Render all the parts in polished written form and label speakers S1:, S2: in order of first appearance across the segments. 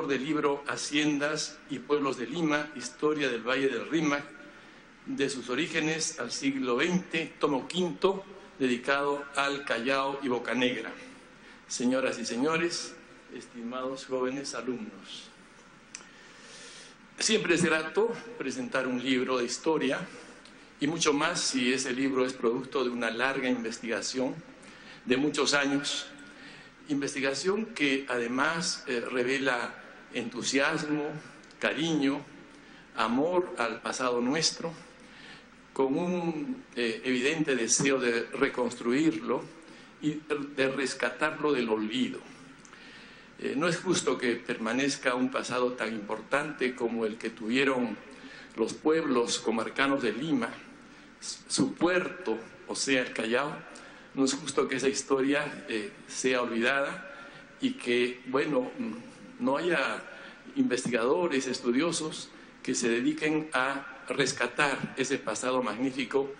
S1: autor del libro Haciendas y Pueblos de Lima, Historia del Valle del Rímac, de sus orígenes al siglo XX, tomo quinto, dedicado al Callao y Bocanegra. Señoras y señores, estimados jóvenes alumnos, siempre es grato presentar un libro de historia, y mucho más si ese libro es producto de una larga investigación de muchos años, investigación que además revela entusiasmo, cariño, amor al pasado nuestro, con un evidente deseo de reconstruirlo y de rescatarlo del olvido. No es justo que permanezca un pasado tan importante como el que tuvieron los pueblos comarcanos de Lima, su puerto, o sea, el Callao. No es justo que esa historia sea olvidada y que, bueno, no haya investigadores, estudiosos que se dediquen a rescatar ese pasado magnífico,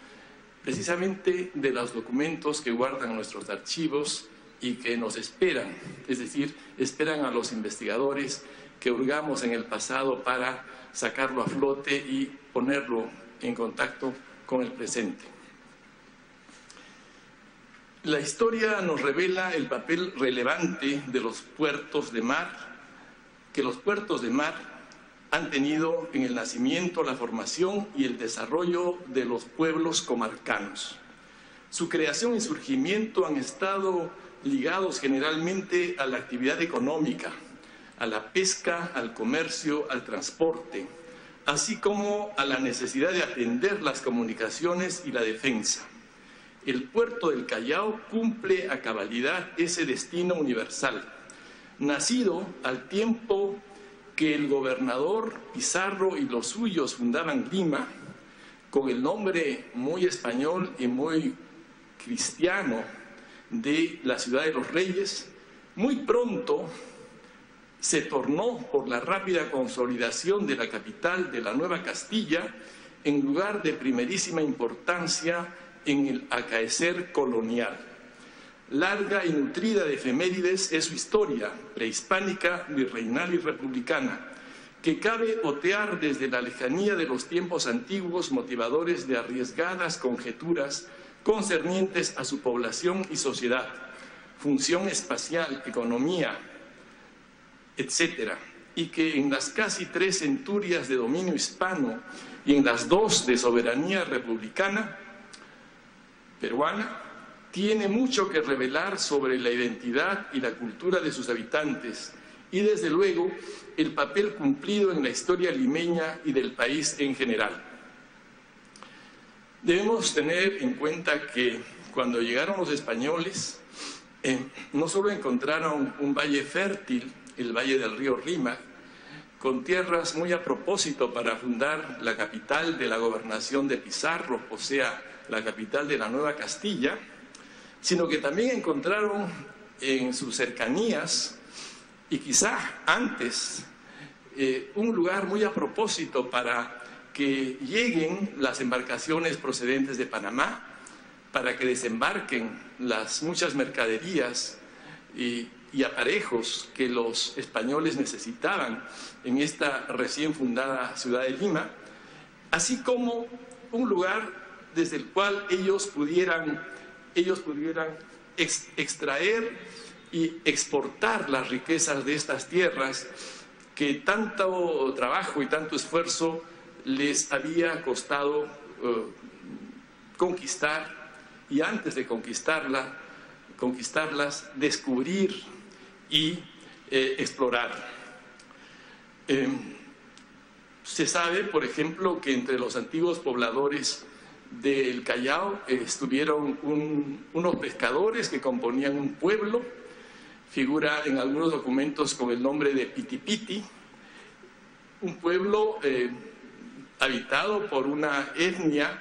S1: precisamente de los documentos que guardan nuestros archivos y que nos esperan, es decir, esperan a los investigadores que hurgamos en el pasado para sacarlo a flote y ponerlo en contacto con el presente. La historia nos revela el papel relevante de los puertos de mar, que los puertos de mar han tenido en el nacimiento, la formación y el desarrollo de los pueblos comarcanos. Su creación y surgimiento han estado ligados generalmente a la actividad económica, a la pesca, al comercio, al transporte, así como a la necesidad de atender las comunicaciones y la defensa. El puerto del Callao cumple a cabalidad ese destino universal, nacido al tiempo que el gobernador Pizarro y los suyos fundaban Lima, con el nombre muy español y muy cristiano de la ciudad de los Reyes. Muy pronto se tornó, por la rápida consolidación de la capital de la Nueva Castilla, en lugar de primerísima importancia en el acaecer colonial. Larga y nutrida de efemérides es su historia, prehispánica, virreinal y republicana, que cabe otear desde la lejanía de los tiempos antiguos, motivadores de arriesgadas conjeturas concernientes a su población y sociedad, función espacial, economía, etcétera, y que en las casi 3 centurias de dominio hispano y en las 2 de soberanía republicana peruana, tiene mucho que revelar sobre la identidad y la cultura de sus habitantes y, desde luego, el papel cumplido en la historia limeña y del país en general. Debemos tener en cuenta que cuando llegaron los españoles, no solo encontraron un valle fértil, el valle del río Rímac, con tierras muy a propósito para fundar la capital de la gobernación de Pizarro, o sea, la capital de la Nueva Castilla, sino que también encontraron en sus cercanías, y quizá antes, un lugar muy a propósito para que lleguen las embarcaciones procedentes de Panamá, para que desembarquen las muchas mercaderías y aparejos que los españoles necesitaban en esta recién fundada ciudad de Lima, así como un lugar desde el cual ellos pudieran extraer y exportar las riquezas de estas tierras que tanto trabajo y tanto esfuerzo les había costado conquistar, y antes de conquistarlas, descubrir y explorar. Se sabe, por ejemplo, que entre los antiguos pobladores del Callao estuvieron unos pescadores que componían un pueblo, figura en algunos documentos con el nombre de Pitipiti, un pueblo habitado por una etnia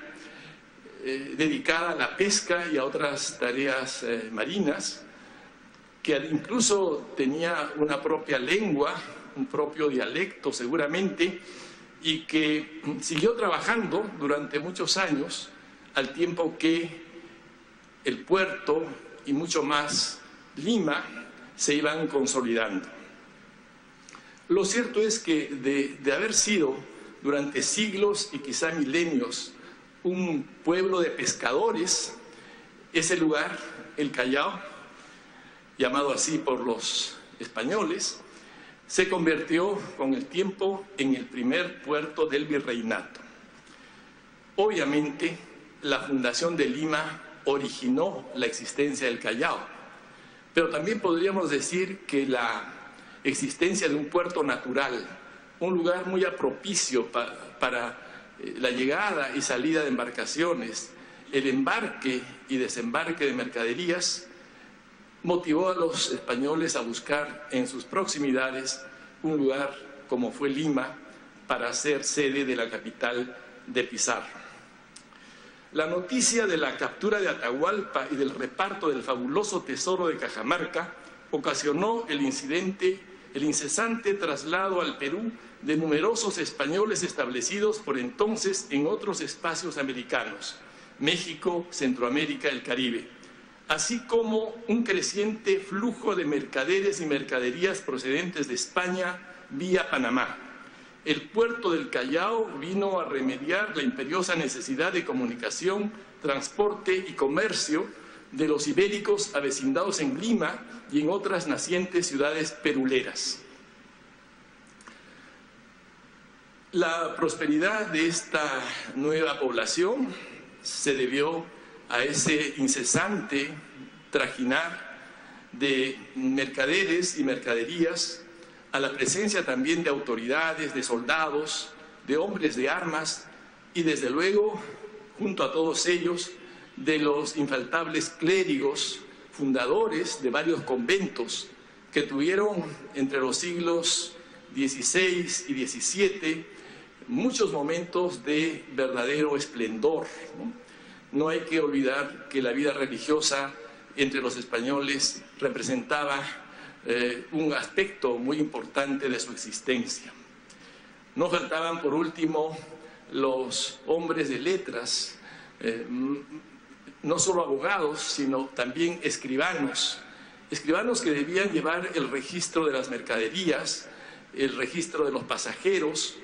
S1: dedicada a la pesca y a otras tareas marinas, que incluso tenía una propia lengua, un propio dialecto seguramente, y que siguió trabajando durante muchos años, al tiempo que el puerto y mucho más Lima se iban consolidando. Lo cierto es que de haber sido durante siglos y quizá milenios un pueblo de pescadores, ese lugar, el Callao, llamado así por los españoles, se convirtió con el tiempo en el primer puerto del virreinato. Obviamente, la fundación de Lima originó la existencia del Callao, pero también podríamos decir que la existencia de un puerto natural, un lugar muy propicio para la llegada y salida de embarcaciones, el embarque y desembarque de mercaderías, motivó a los españoles a buscar en sus proximidades un lugar como fue Lima para ser sede de la capital de Pizarro. La noticia de la captura de Atahualpa y del reparto del fabuloso tesoro de Cajamarca ocasionó el incesante traslado al Perú de numerosos españoles establecidos por entonces en otros espacios americanos, México, Centroamérica, el Caribe, así como un creciente flujo de mercaderes y mercaderías procedentes de España vía Panamá. El puerto del Callao vino a remediar la imperiosa necesidad de comunicación, transporte y comercio de los ibéricos avecindados en Lima y en otras nacientes ciudades peruleras. La prosperidad de esta nueva población se debió a ese incesante trajinar de mercaderes y mercaderías, a la presencia también de autoridades, de soldados, de hombres de armas y desde luego, junto a todos ellos, de los infaltables clérigos fundadores de varios conventos que tuvieron entre los siglos XVI y XVII muchos momentos de verdadero esplendor, ¿no? No hay que olvidar que la vida religiosa entre los españoles representaba un aspecto muy importante de su existencia. No faltaban, por último, los hombres de letras, no solo abogados, sino también escribanos que debían llevar el registro de las mercaderías, el registro de los pasajeros,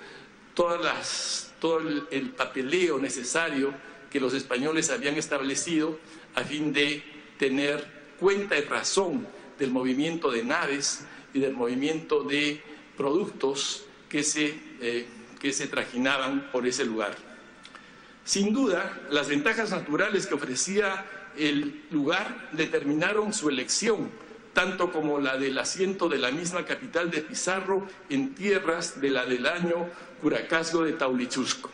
S1: todo el papeleo necesario que los españoles habían establecido a fin de tener cuenta y razón del movimiento de naves y del movimiento de productos que se trajinaban por ese lugar. Sin duda, las ventajas naturales que ofrecía el lugar determinaron su elección, tanto como la del asiento de la misma capital de Pizarro en tierras del aledaño Curacazgo de Taulichusco.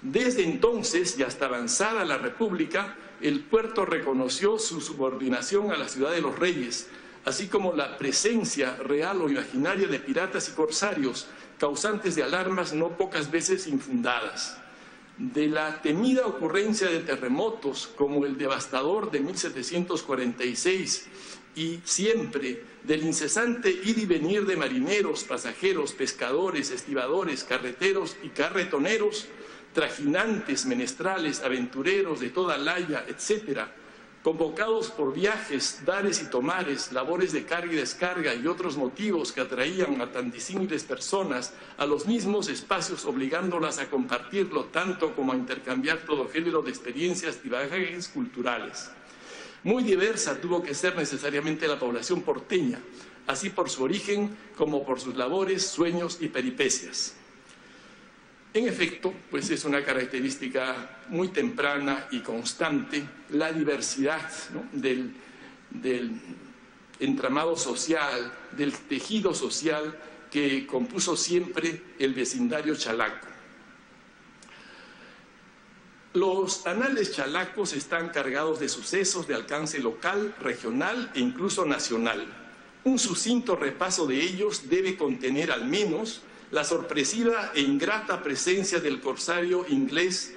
S1: Desde entonces y hasta avanzada la República, el puerto reconoció su subordinación a la ciudad de los reyes, así como la presencia real o imaginaria de piratas y corsarios, causantes de alarmas no pocas veces infundadas. De la temida ocurrencia de terremotos como el devastador de 1746 y siempre del incesante ir y venir de marineros, pasajeros, pescadores, estibadores, carreteros y carretoneros, trajinantes, menestrales, aventureros de toda laya, etcétera, convocados por viajes, dares y tomares, labores de carga y descarga y otros motivos que atraían a tan disímiles personas a los mismos espacios, obligándolas a compartirlo tanto como a intercambiar todo género de experiencias y bagajes culturales. Muy diversa tuvo que ser necesariamente la población porteña, así por su origen como por sus labores, sueños y peripecias. En efecto, pues es una característica muy temprana y constante la diversidad, ¿no?, del entramado social, del tejido social que compuso siempre el vecindario chalaco. Los anales chalacos están cargados de sucesos de alcance local, regional e incluso nacional. Un sucinto repaso de ellos debe contener al menos la sorpresiva e ingrata presencia del corsario inglés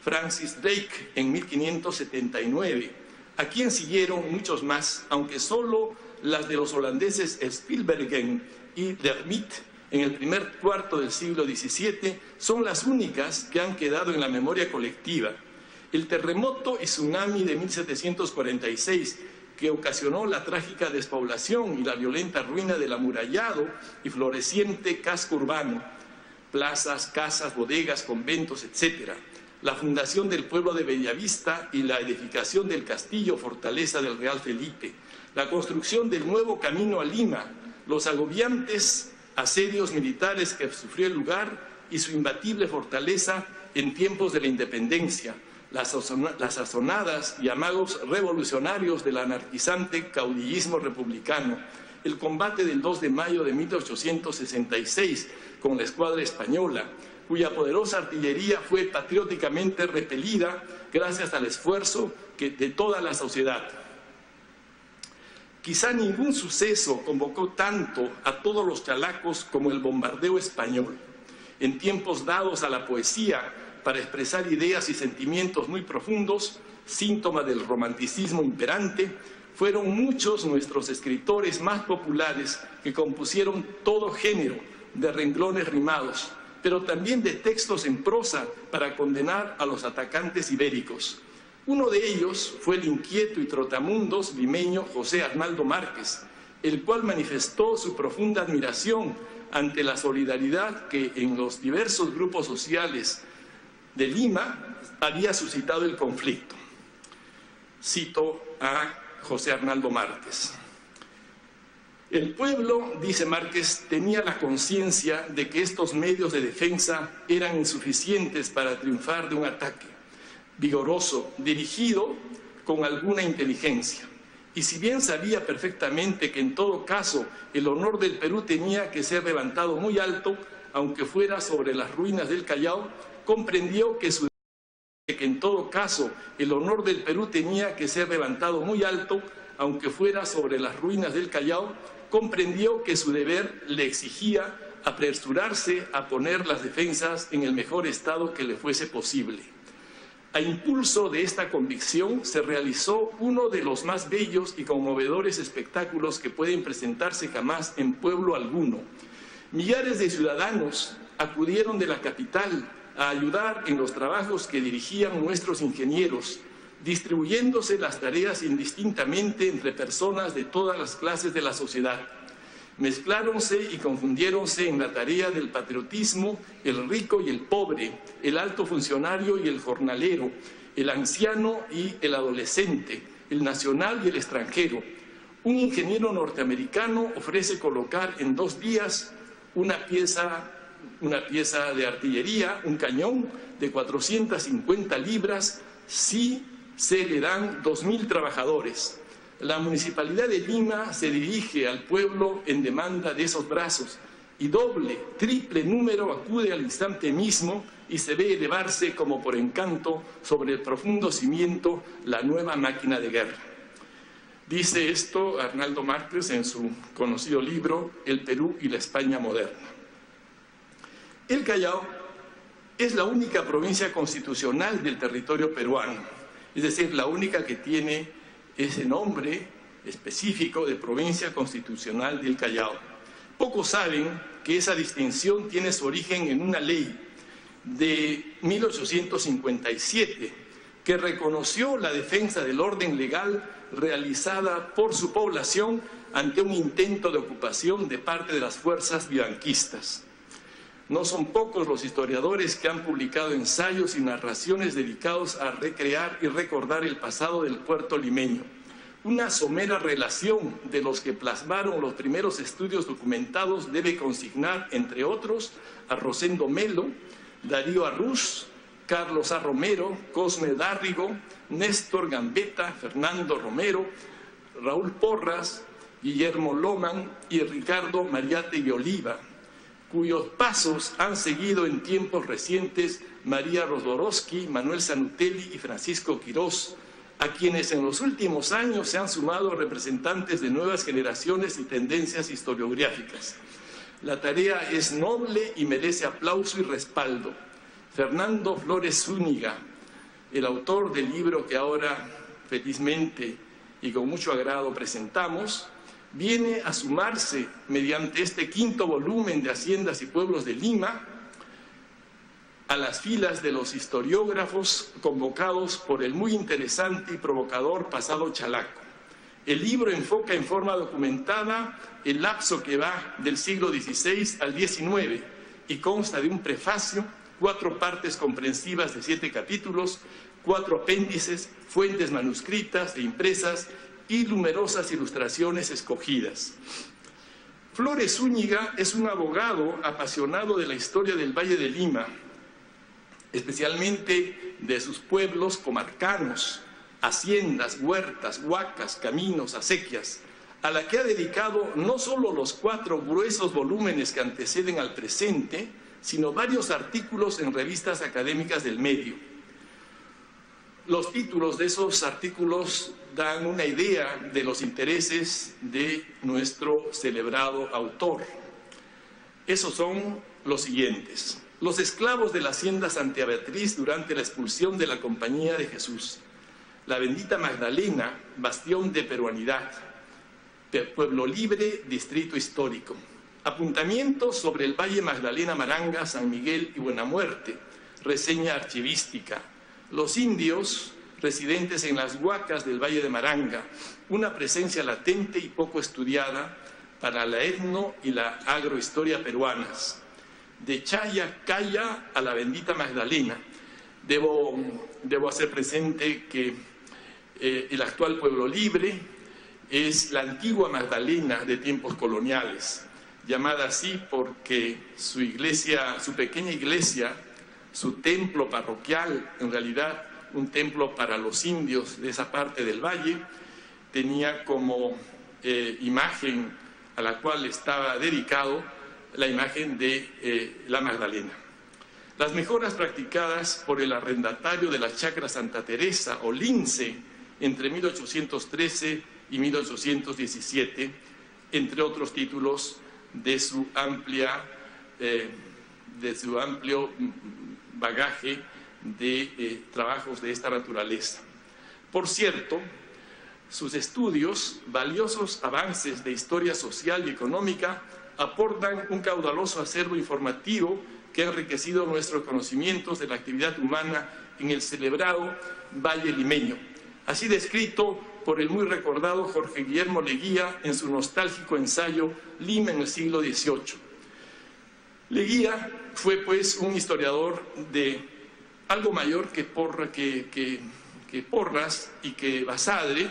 S1: Francis Drake en 1579, a quien siguieron muchos más, aunque solo las de los holandeses Spilbergen y Dermit en el primer cuarto del siglo XVII son las únicas que han quedado en la memoria colectiva. El terremoto y tsunami de 1746, que ocasionó la trágica despoblación y la violenta ruina del amurallado y floreciente casco urbano, plazas, casas, bodegas, conventos, etc., la fundación del pueblo de Bellavista y la edificación del castillo fortaleza del Real Felipe, la construcción del nuevo camino a Lima, los agobiantes asedios militares que sufrió el lugar y su imbatible fortaleza en tiempos de la independencia, las sazonadas y amagos revolucionarios del anarquizante caudillismo republicano, el combate del 2 de mayo de 1866 con la escuadra española, cuya poderosa artillería fue patrióticamente repelida gracias al esfuerzo de toda la sociedad. Quizá ningún suceso convocó tanto a todos los chalacos como el bombardeo español. En tiempos dados a la poesía para expresar ideas y sentimientos muy profundos, síntoma del romanticismo imperante, fueron muchos nuestros escritores más populares que compusieron todo género de renglones rimados, pero también de textos en prosa para condenar a los atacantes ibéricos. Uno de ellos fue el inquieto y trotamundos limeño José Arnaldo Márquez, el cual manifestó su profunda admiración ante la solidaridad que en los diversos grupos sociales de Lima había suscitado el conflicto. Cito a José Arnaldo Márquez. El pueblo, dice Márquez, tenía la conciencia de que estos medios de defensa eran insuficientes para triunfar de un ataque vigoroso, dirigido con alguna inteligencia. Y si bien sabía perfectamente que en todo caso el honor del Perú tenía que ser levantado muy alto, aunque fuera sobre las ruinas del Callao, comprendió que en todo caso el honor del Perú tenía que ser levantado muy alto, aunque fuera sobre las ruinas del Callao, comprendió que su deber le exigía apresurarse a poner las defensas en el mejor estado que le fuese posible. A impulso de esta convicción se realizó uno de los más bellos y conmovedores espectáculos que pueden presentarse jamás en pueblo alguno. Millares de ciudadanos acudieron de la capital a ayudar en los trabajos que dirigían nuestros ingenieros, distribuyéndose las tareas indistintamente entre personas de todas las clases de la sociedad. Mezcláronse y confundiéronse en la tarea del patriotismo el rico y el pobre, el alto funcionario y el jornalero, el anciano y el adolescente, el nacional y el extranjero. Un ingeniero norteamericano ofrece colocar en 2 días una pieza de artillería, un cañón de 450 libras, si se le dan 2.000 trabajadores. La Municipalidad de Lima se dirige al pueblo en demanda de esos brazos y doble, triple número acude al instante mismo y se ve elevarse como por encanto sobre el profundo cimiento la nueva máquina de guerra. Dice esto Arnaldo Márquez en su conocido libro El Perú y la España moderna. El Callao es la única provincia constitucional del territorio peruano, es decir, la única que tiene ese nombre específico de provincia constitucional del Callao. Pocos saben que esa distinción tiene su origen en una ley de 1857 que reconoció la defensa del orden legal realizada por su población ante un intento de ocupación de parte de las fuerzas bianquistas. No son pocos los historiadores que han publicado ensayos y narraciones dedicados a recrear y recordar el pasado del puerto limeño. Una somera relación de los que plasmaron los primeros estudios documentados debe consignar, entre otros, a Rosendo Melo, Darío Arrús, Carlos A. Romero, Cosme Dárrigo, Néstor Gambetta, Fernando Romero, Raúl Porras, Guillermo Loman y Ricardo Mariate y Oliva, cuyos pasos han seguido en tiempos recientes María Rodorowski, Manuel Sanutelli y Francisco Quirós, a quienes en los últimos años se han sumado representantes de nuevas generaciones y tendencias historiográficas. La tarea es noble y merece aplauso y respaldo. Fernando Flores Zúñiga, el autor del libro que ahora felizmente y con mucho agrado presentamos, viene a sumarse mediante este 5º volumen de Haciendas y Pueblos de Lima a las filas de los historiógrafos convocados por el muy interesante y provocador pasado chalaco. El libro enfoca en forma documentada el lapso que va del siglo XVI al XIX y consta de un prefacio, 4 partes comprensivas de 7 capítulos, 4 apéndices, fuentes manuscritas e impresas y numerosas ilustraciones escogidas. Flores Zúñiga es un abogado apasionado de la historia del Valle de Lima, especialmente de sus pueblos comarcanos, haciendas, huertas, huacas, caminos, acequias, a la que ha dedicado no solo los 4 gruesos volúmenes que anteceden al presente, sino varios artículos en revistas académicas del medio. Los títulos de esos artículos dan una idea de los intereses de nuestro celebrado autor. Esos son los siguientes: los esclavos de la hacienda Santa Beatriz durante la expulsión de la Compañía de Jesús, la bendita Magdalena, bastión de peruanidad, Pueblo Libre, distrito histórico, apuntamientos sobre el Valle Magdalena, Maranga, San Miguel y Buenamuerte, reseña archivística, los indios residentes en las huacas del Valle de Maranga, una presencia latente y poco estudiada para la etno y la agrohistoria peruanas, de Chaya Calla a la bendita Magdalena. Debo hacer presente que el actual Pueblo Libre es la antigua Magdalena de tiempos coloniales, llamada así porque su iglesia, su pequeña iglesia, su templo parroquial, en realidad un templo para los indios de esa parte del valle, tenía como imagen a la cual estaba dedicado la imagen de la Magdalena. Las mejoras practicadas por el arrendatario de la Chacra Santa Teresa o Lince entre 1813 y 1817, entre otros títulos de su amplio bagaje de trabajos de esta naturaleza. Por cierto, sus estudios, valiosos avances de historia social y económica, aportan un caudaloso acervo informativo que ha enriquecido nuestros conocimientos de la actividad humana en el celebrado Valle limeño, así descrito por el muy recordado Jorge Guillermo Leguía en su nostálgico ensayo Lima en el siglo XVIII. Leguía fue pues un historiador de algo mayor que Porras y que Basadre,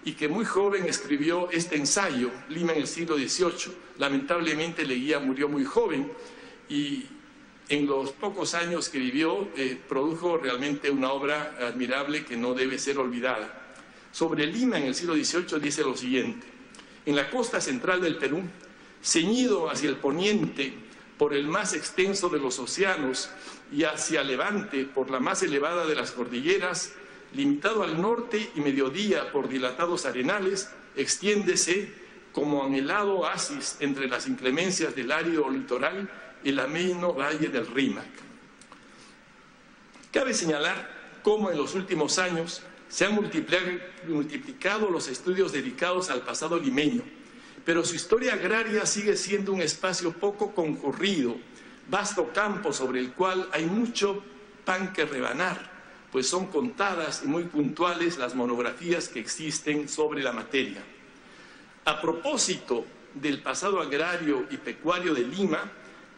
S1: y que muy joven escribió este ensayo, Lima en el siglo XVIII. Lamentablemente Leguía murió muy joven y en los pocos años que vivió produjo realmente una obra admirable que no debe ser olvidada. Sobre Lima en el siglo XVIII dice lo siguiente: en la costa central del Perú, ceñido hacia el poniente por el más extenso de los océanos y hacia levante por la más elevada de las cordilleras, limitado al norte y mediodía por dilatados arenales, extiéndese como anhelado oasis entre las inclemencias del árido litoral el ameno valle del Rímac. Cabe señalar cómo en los últimos años se han multiplicado los estudios dedicados al pasado limeño, pero su historia agraria sigue siendo un espacio poco concurrido, vasto campo sobre el cual hay mucho pan que rebanar, pues son contadas y muy puntuales las monografías que existen sobre la materia. A propósito del pasado agrario y pecuario de Lima,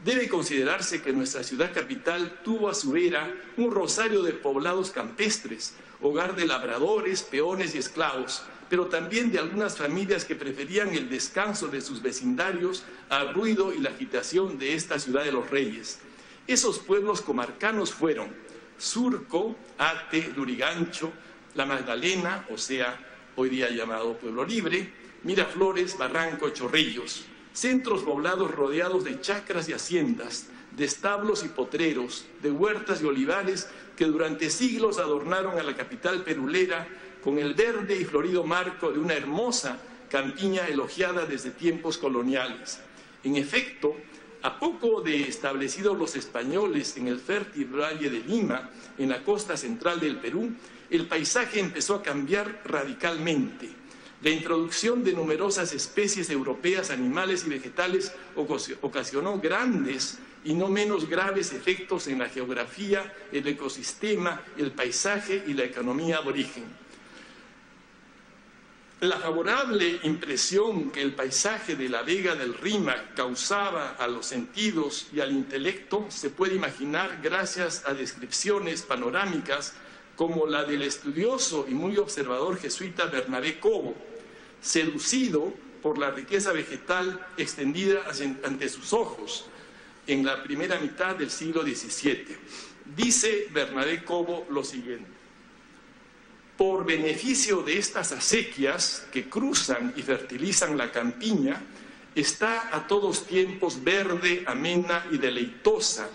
S1: debe considerarse que nuestra ciudad capital tuvo a su era un rosario de poblados campestres, hogar de labradores, peones y esclavos, pero también de algunas familias que preferían el descanso de sus vecindarios al ruido y la agitación de esta ciudad de los reyes. Esos pueblos comarcanos fueron Surco, Ate, Lurigancho, La Magdalena, o sea, hoy día llamado Pueblo Libre, Miraflores, Barranco, Chorrillos, centros poblados rodeados de chacras y haciendas, de establos y potreros, de huertas y olivares que durante siglos adornaron a la capital perulera con el verde y florido marco de una hermosa campiña elogiada desde tiempos coloniales. En efecto, a poco de establecidos los españoles en el fértil valle de Lima, en la costa central del Perú, el paisaje empezó a cambiar radicalmente. La introducción de numerosas especies europeas, animales y vegetales ocasionó grandes y no menos graves efectos en la geografía, el ecosistema, el paisaje y la economía aborigen. La favorable impresión que el paisaje de la Vega del Rímac causaba a los sentidos y al intelecto se puede imaginar gracias a descripciones panorámicas como la del estudioso y muy observador jesuita Bernabé Cobo, seducido por la riqueza vegetal extendida ante sus ojos en la primera mitad del siglo XVII. Dice Bernabé Cobo lo siguiente: por beneficio de estas acequias que cruzan y fertilizan la campiña, está a todos tiempos verde, amena y deleitosa,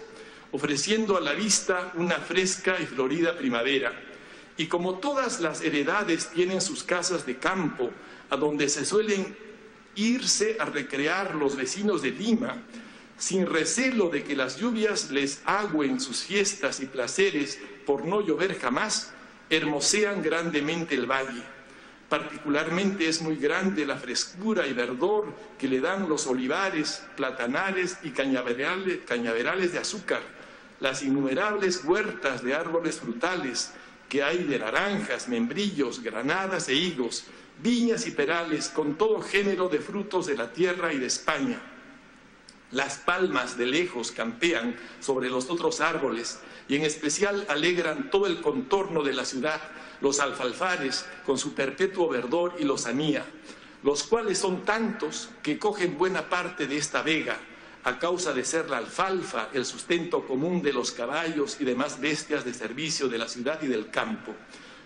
S1: ofreciendo a la vista una fresca y florida primavera. Y como todas las heredades tienen sus casas de campo, a donde se suelen irse a recrear los vecinos de Lima, sin recelo de que las lluvias les agüen sus fiestas y placeres por no llover jamás, hermosean grandemente el valle. Particularmente es muy grande la frescura y verdor que le dan los olivares, platanares y cañaverales de azúcar, las innumerables huertas de árboles frutales que hay de naranjas, membrillos, granadas e higos, viñas y perales con todo género de frutos de la tierra y de España. Las palmas de lejos campean sobre los otros árboles y en especial alegran todo el contorno de la ciudad, los alfalfares con su perpetuo verdor y lozanía, los cuales son tantos que cogen buena parte de esta vega, a causa de ser la alfalfa el sustento común de los caballos y demás bestias de servicio de la ciudad y del campo,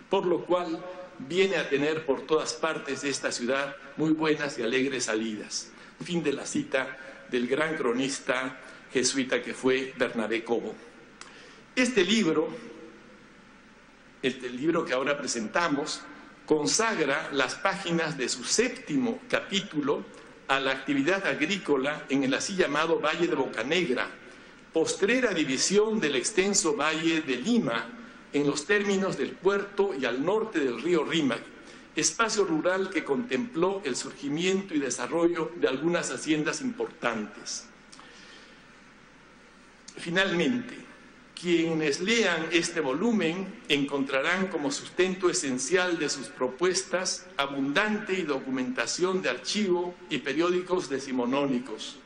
S1: por lo cual viene a tener por todas partes de esta ciudad muy buenas y alegres salidas. Fin de la cita del gran cronista jesuita que fue Bernabé Cobo. Este libro que ahora presentamos, consagra las páginas de su 7º capítulo a la actividad agrícola en el así llamado Valle de Bocanegra, postrera división del extenso Valle de Lima, en los términos del puerto y al norte del río Rímac, espacio rural que contempló el surgimiento y desarrollo de algunas haciendas importantes. Finalmente, quienes lean este volumen encontrarán como sustento esencial de sus propuestas abundante y documentación de archivo y periódicos decimonónicos.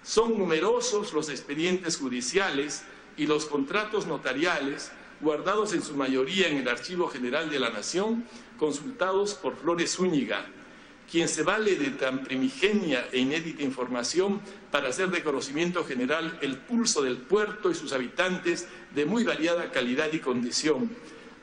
S1: Son numerosos los expedientes judiciales y los contratos notariales guardados en su mayoría en el Archivo General de la Nación, consultados por Flores Zúñiga, quien se vale de tan primigenia e inédita información para hacer de conocimiento general el pulso del puerto y sus habitantes de muy variada calidad y condición,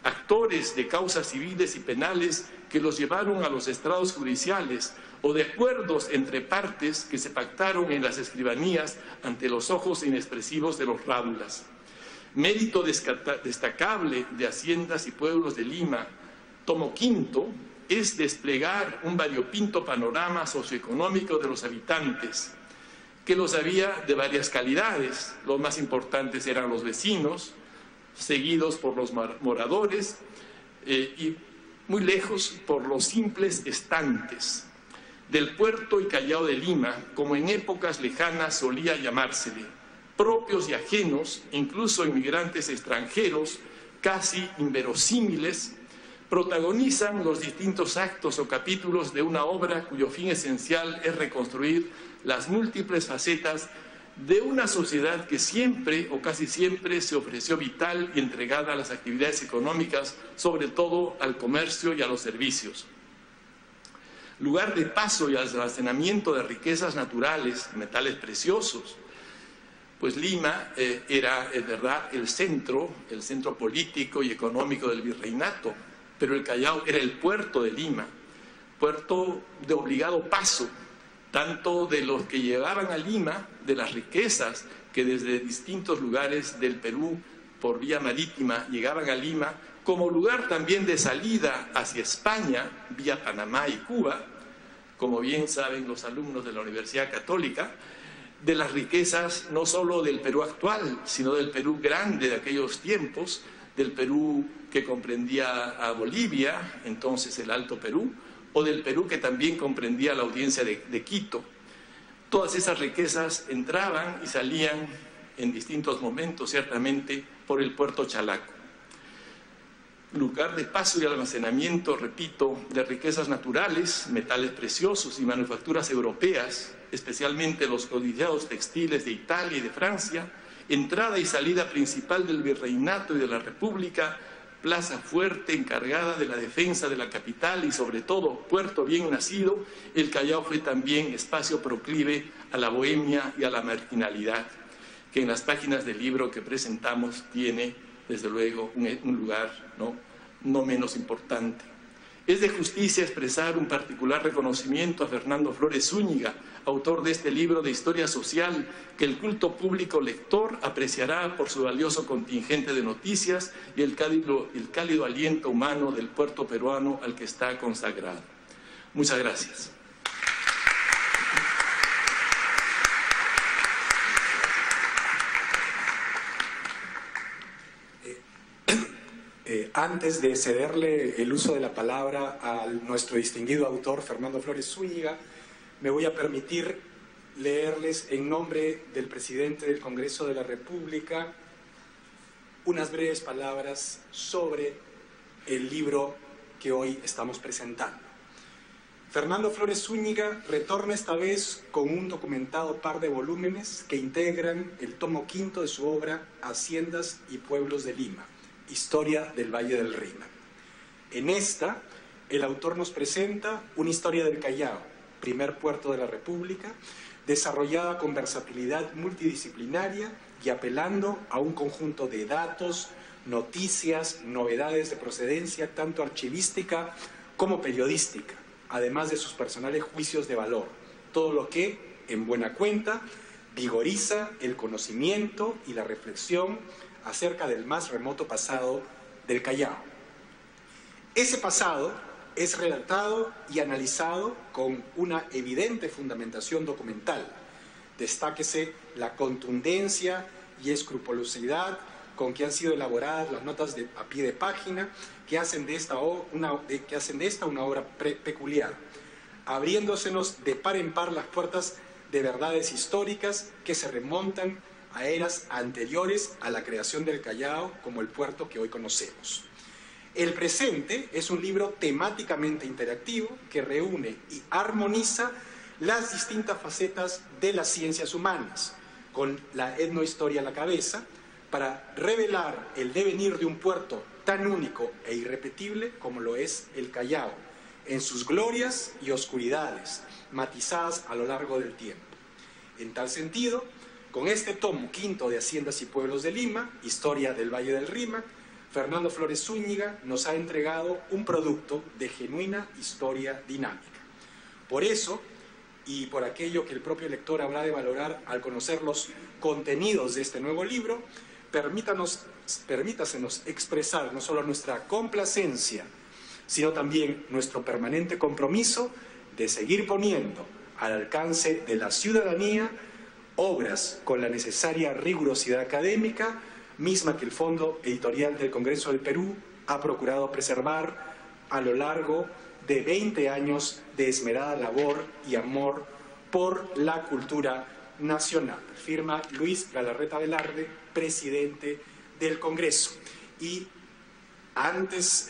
S1: actores de causas civiles y penales que los llevaron a los estrados judiciales o de acuerdos entre partes que se pactaron en las escribanías ante los ojos inexpresivos de los rádulas. Mérito destacable de Haciendas y Pueblos de Lima, tomo 5, es desplegar un variopinto panorama socioeconómico de los habitantes, que los había de varias calidades. Los más importantes eran los vecinos, seguidos por los moradores y muy lejos por los simples estantes del puerto y Callao de Lima, como en épocas lejanas solía llamársele, propios y ajenos, incluso inmigrantes extranjeros, casi inverosímiles, protagonizan los distintos actos o capítulos de una obra cuyo fin esencial es reconstruir las múltiples facetas de una sociedad que siempre o casi siempre se ofreció vital y entregada a las actividades económicas, sobre todo al comercio y a los servicios. Lugar de paso y almacenamiento de riquezas naturales, metales preciosos, pues Lima era, es verdad, el centro político y económico del virreinato, pero el Callao era el puerto de Lima, puerto de obligado paso, tanto de los que llegaban a Lima, de las riquezas que desde distintos lugares del Perú por vía marítima llegaban a Lima, como lugar también de salida hacia España, vía Panamá y Cuba, como bien saben los alumnos de la Universidad Católica, de las riquezas no solo del Perú actual, sino del Perú grande de aquellos tiempos, del Perú que comprendía a Bolivia, entonces el Alto Perú, o del Perú que también comprendía la audiencia de Quito. Todas esas riquezas entraban y salían en distintos momentos, ciertamente, por el puerto Chalaco. lugar de paso y almacenamiento, repito, de riquezas naturales, metales preciosos y manufacturas europeas, especialmente los codiciados textiles de Italia y de Francia, entrada y salida principal del virreinato y de la República, plaza fuerte encargada de la defensa de la capital y sobre todo puerto bien nacido, el Callao fue también espacio proclive a la bohemia y a la marginalidad, que en las páginas del libro que presentamos tiene desde luego un lugar no menos importante. Es de justicia expresar un particular reconocimiento a Fernando Flores Zúñiga, autor de este libro de historia social, que el culto público lector apreciará por su valioso contingente de noticias y el cálido aliento humano del puerto peruano al que está consagrado. Muchas gracias.
S2: Antes de cederle el uso de la palabra a nuestro distinguido autor, Fernando Flores Zúñiga, me voy a permitir leerles en nombre del presidente del Congreso de la República unas breves palabras sobre el libro que hoy estamos presentando. Fernando Flores Zúñiga retorna esta vez con un documentado par de volúmenes que integran el tomo quinto de su obra Haciendas y Pueblos de Lima, Historia del Valle del Rímac. En esta, el autor nos presenta una historia del Callao, primer puerto de la República, desarrollada con versatilidad multidisciplinaria y apelando a un conjunto de datos, noticias, novedades de procedencia, tanto archivística como periodística, además de sus personales juicios de valor, todo lo que, en buena cuenta, vigoriza el conocimiento y la reflexión acerca del más remoto pasado del Callao. Ese pasado es relatado y analizado con una evidente fundamentación documental. Destáquese la contundencia y escrupulosidad con que han sido elaboradas las notas a pie de página que hacen de esta una obra peculiar, abriéndosenos de par en par las puertas de verdades históricas que se remontan a eras anteriores a la creación del Callao como el puerto que hoy conocemos. El presente es un libro temáticamente interactivo que reúne y armoniza las distintas facetas de las ciencias humanas, con la etnohistoria a la cabeza, para revelar el devenir de un puerto tan único e irrepetible como lo es el Callao, en sus glorias y oscuridades, matizadas a lo largo del tiempo. En tal sentido, con este tomo quinto de Haciendas y Pueblos de Lima, Historia del Valle del Rímac, Fernando Flores Zúñiga nos ha entregado un producto de genuina historia dinámica. Por eso, y por aquello que el propio lector habrá de valorar al conocer los contenidos de este nuevo libro, permítasenos expresar no solo nuestra complacencia, sino también nuestro permanente compromiso de seguir poniendo al alcance de la ciudadanía obras con la necesaria rigurosidad académica, misma que el Fondo Editorial del Congreso del Perú ha procurado preservar a lo largo de 20 años de esmerada labor y amor por la cultura nacional. Firma Luis Galarreta Velarde, presidente del Congreso. Y antes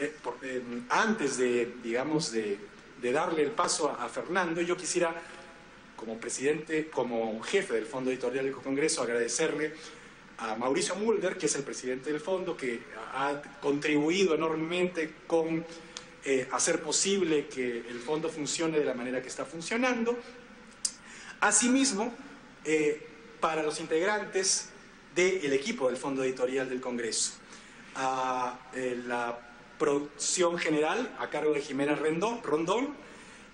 S2: de darle el paso a Fernando, yo quisiera, como presidente, como jefe del Fondo Editorial del Congreso, agradecerle a Mauricio Mulder, que es el presidente del fondo, que ha contribuido enormemente con hacer posible que el fondo funcione de la manera que está funcionando. Asimismo, para los integrantes del equipo del Fondo Editorial del Congreso, la producción general a cargo de Jimena Rondón,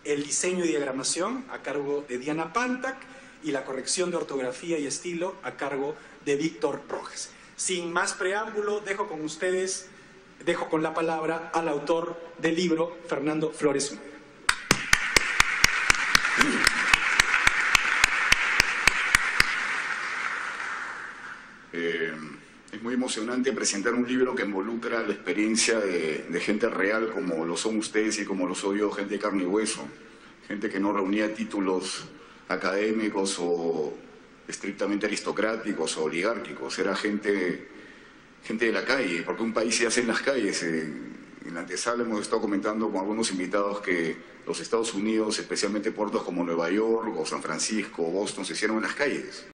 S2: el diseño y diagramación a cargo de Diana Pantac y la corrección de ortografía y estilo a cargo de Víctor Rojas. Sin más preámbulo, dejo con la palabra al autor del libro, Fernando Flores Zúñiga.
S3: Es muy emocionante presentar un libro que involucra la experiencia de gente real como lo son ustedes y como lo soy yo, gente de carne y hueso, gente que no reunía títulos académicos o estrictamente aristocráticos o oligárquicos, era gente gente de la calle, porque un país se hace en las calles. En la antesala hemos estado comentando con algunos invitados que los Estados Unidos, especialmente puertos como Nueva York o San Francisco o Boston, se hicieron en las calles.